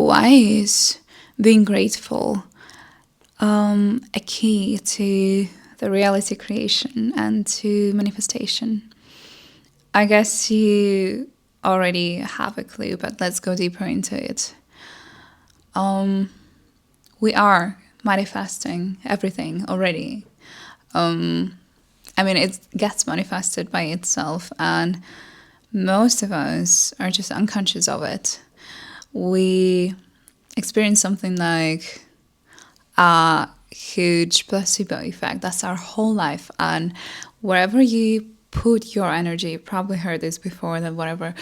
why is being grateful a key to the reality creation and to manifestation? I guess you already have a clue, but let's go deeper into it. We are manifesting everything already. It gets manifested by itself, and most of us are just unconscious of it. We experience something like a huge placebo effect. That's our whole life. And wherever you put your energy, you probably heard this before, that whatever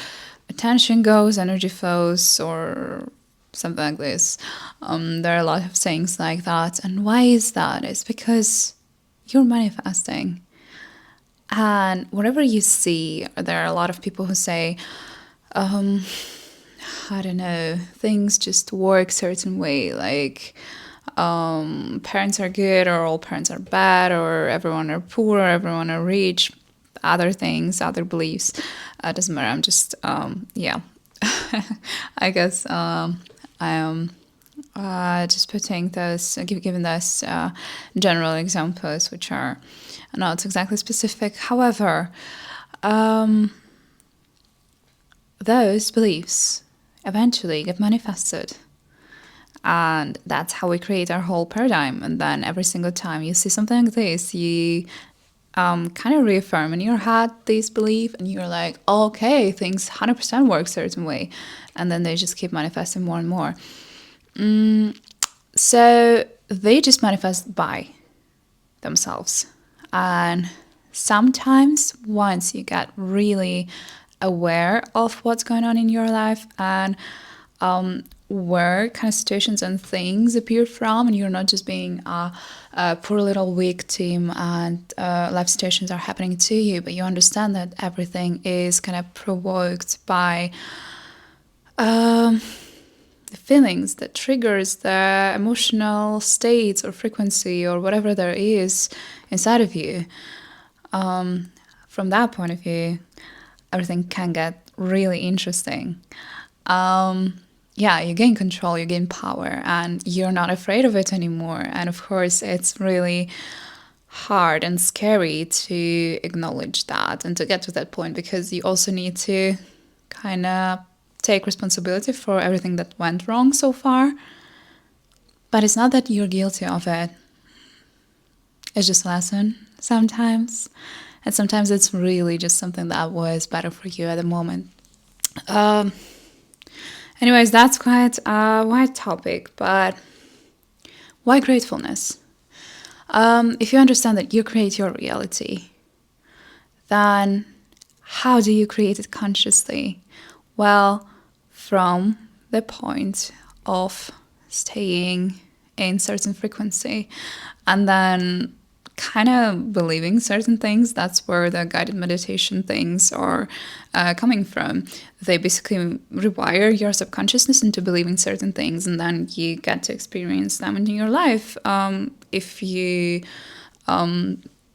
attention goes, energy flows, or something like this. There are a lot of sayings like that. And why is that? It's because you're manifesting. And whatever you see, there are a lot of people who say, I don't know, things just work a certain way. Like, parents are good, or all parents are bad, or everyone are poor, or everyone are rich. Other things, other beliefs. Doesn't matter. I'm just, I guess I am just putting those, giving those general examples, which are not exactly specific. However, those beliefs eventually get manifested. And that's how we create our whole paradigm. And then every single time you see something like this, you kind of reaffirm in your head this belief, and you're like, oh, okay, things 100% work a certain way. And then they just keep manifesting more and more. So they just manifest by themselves. And sometimes once you get really aware of what's going on in your life and where kind of situations and things appear from, and you're not just being a poor little victim and life situations are happening to you, but you understand that everything is kind of provoked by the feelings, the triggers, the emotional states or frequency or whatever there is inside of you. From that point of view, everything can get really interesting. You gain control, you gain power, and you're not afraid of it anymore. And of course, it's really hard and scary to acknowledge that and to get to that point, because you also need to kind of take responsibility for everything that went wrong so far. But it's not that you're guilty of it. It's just a lesson sometimes. And sometimes it's really just something that was better for you at the moment. Anyways, that's quite a wide topic, but why gratefulness? If you understand that you create your reality, then how do you create it consciously? Well, from the point of staying in certain frequency and then kind of believing certain things. That's where the guided meditation things are coming from. They basically rewire your subconsciousness into believing certain things, and then you get to experience them in your life. If you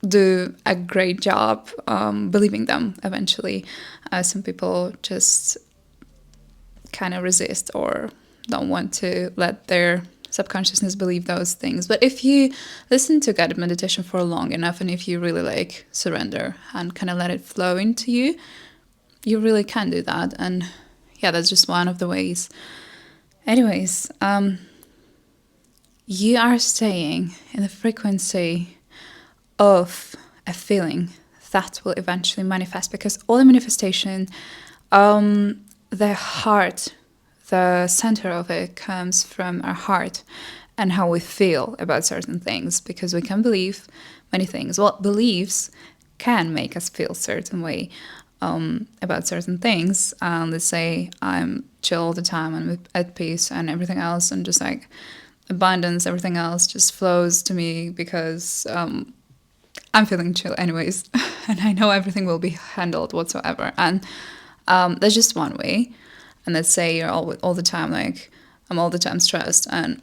do a great job believing them eventually. Some people just kind of resist or don't want to let their subconsciousness believe those things. But if you listen to guided meditation for long enough, and if you really surrender and kind of let it flow into you, you really can do that. And yeah, that's just one of the ways. Anyways, you are staying in the frequency of a feeling that will eventually manifest, because all the manifestation, the heart, the center of it comes from our heart and how we feel about certain things, because we can believe many things. Well, beliefs can make us feel a certain way about certain things. Let's say I'm chill all the time, I'm at peace and everything else, and just abundance, everything else just flows to me because I'm feeling chill anyways, and I know everything will be handled whatsoever. And that's just one way. And let's say you're all the time I'm all the time stressed and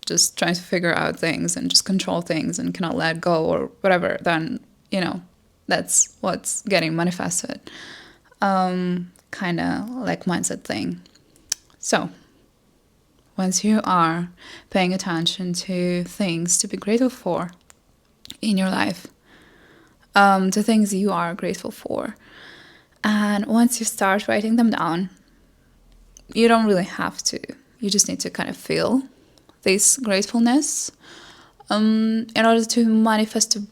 just trying to figure out things and just control things and cannot let go or whatever, then, that's what's getting manifested. Kind of like mindset thing. So, once you are paying attention to things to be grateful for in your life, to things you are grateful for. And once you start writing them down, you don't really have to. You just need to kind of feel this gratefulness in order to manifest, to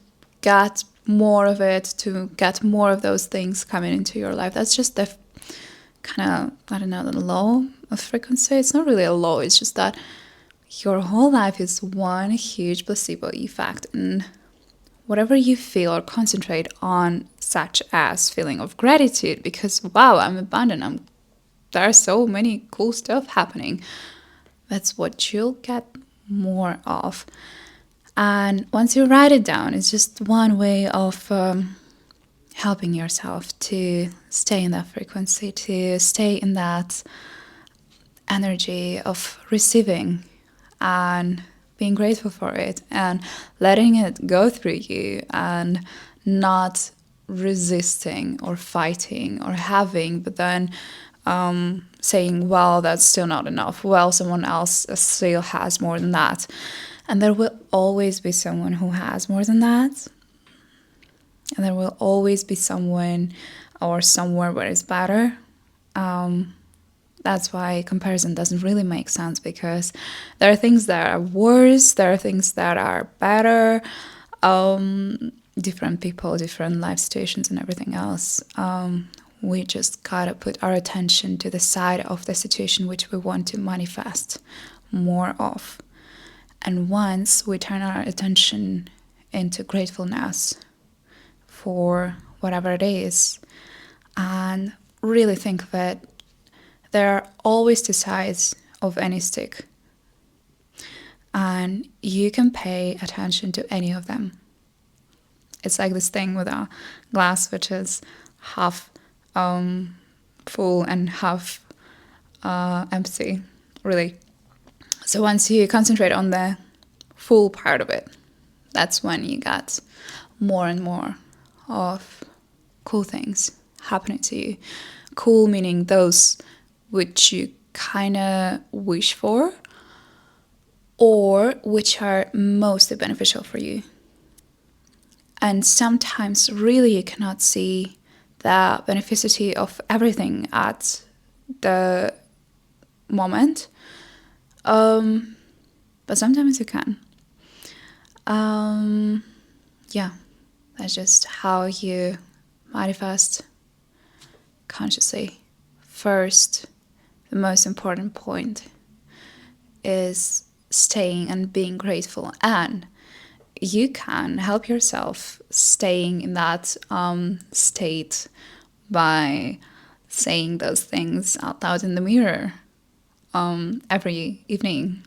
get more of it, to get more of those things coming into your life. That's just the kind of, I don't know, the law of frequency. It's not really a law, it's just that your whole life is one huge placebo effect. And whatever you feel or concentrate on, such as feeling of gratitude, because wow, I'm abundant, there are so many cool stuff happening, that's what you'll get more of. And once you write it down, it's just one way of helping yourself to stay in that frequency, to stay in that energy of receiving and being grateful for it and letting it go through you, and not resisting or fighting or having, but then saying, well, that's still not enough. Well, someone else still has more than that. And there will always be someone who has more than that. And there will always be someone or somewhere where it's better. That's why comparison doesn't really make sense, because there are things that are worse, there are things that are better, different people, different life situations and everything else. We just gotta put our attention to the side of the situation which we want to manifest more of. And once we turn our attention into gratefulness for whatever it is, and really think of it, there are always two sides of any stick. And you can pay attention to any of them. It's like this thing with a glass which is half full and half empty, really. So once you concentrate on the full part of it, that's when you get more and more of cool things happening to you. Cool meaning those which you kind of wish for, or which are mostly beneficial for you. And sometimes really you cannot see the beneficity of everything at the moment, but sometimes you can. Yeah, that's just how you manifest consciously. First, the most important point is staying and being grateful, and you can help yourself staying in that state by saying those things out loud in the mirror every evening.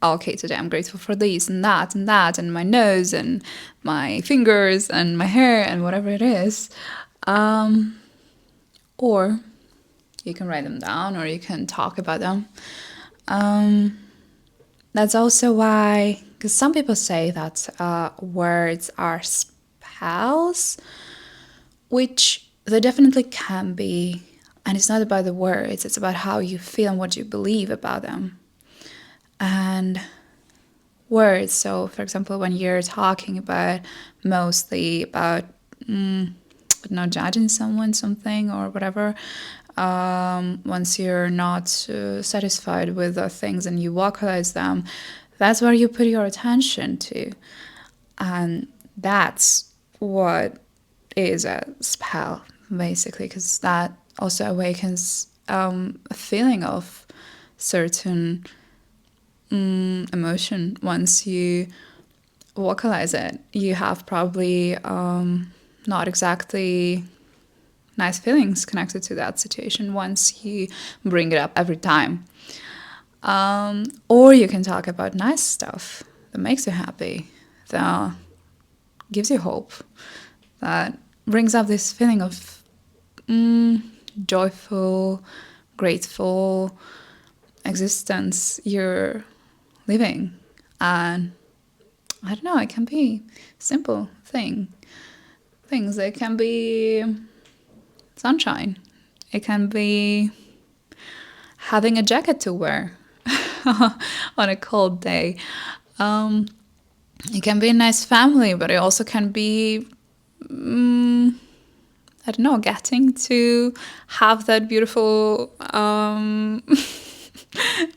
Okay, today I'm grateful for this and that and that, and my nose and my fingers and my hair and whatever it is. Or you can write them down, or you can talk about them. That's also why, because some people say that words are spells, which they definitely can be. And it's not about the words, it's about how you feel and what you believe about them. And words, so for example, when you're talking about mostly about not judging someone, something or whatever, once you're not satisfied with the things and you vocalize them, that's where you put your attention to. And that's what is a spell, basically, because that also awakens a feeling of certain emotion. Once you vocalize it, you have probably not exactly nice feelings connected to that situation once you bring it up every time. Or you can talk about nice stuff that makes you happy, that gives you hope, that brings up this feeling of joyful, grateful existence you're living. And I don't know, it can be simple things. It can be sunshine. It can be having a jacket to wear. on a cold day. It can be a nice family, but it also can be, I don't know, getting to have that beautiful,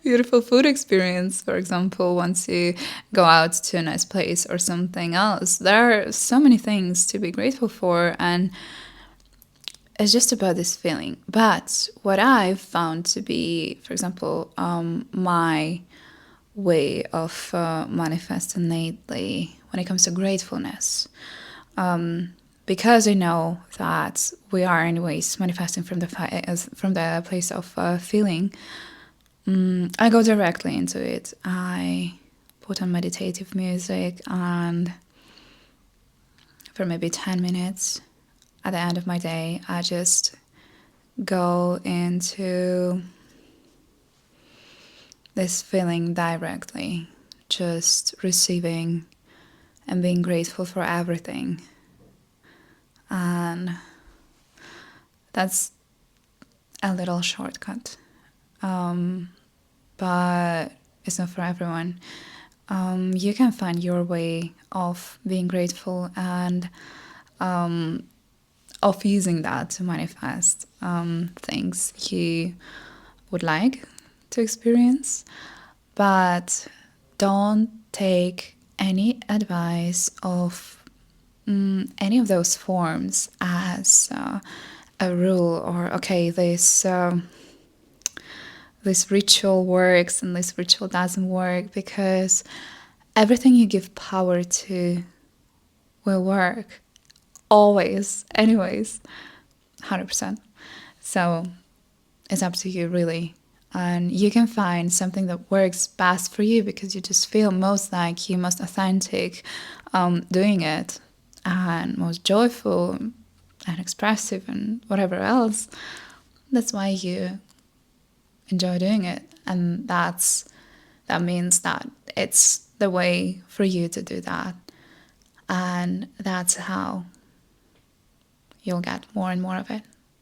beautiful food experience. For example, once you go out to a nice place or something else, there are so many things to be grateful for, and it's just about this feeling. But what I've found to be, for example, my way of manifesting lately when it comes to gratefulness, because I know that we are anyways manifesting from the place of feeling. I go directly into it. I put on meditative music, and for maybe 10 minutes at the end of my day, I just go into this feeling directly, just receiving and being grateful for everything. And that's a little shortcut, but it's not for everyone. You can find your way of being grateful and of using that to manifest things you would like to experience. But don't take any advice of any of those forms as a rule, or okay, this ritual works and this ritual doesn't work, because everything you give power to will work always, anyways, 100%. So it's up to you, really. And you can find something that works best for you because you just feel most like you, most authentic doing it, and most joyful and expressive and whatever else. That's why you enjoy doing it. And that means that it's the way for you to do that. And that's how you'll get more and more of it.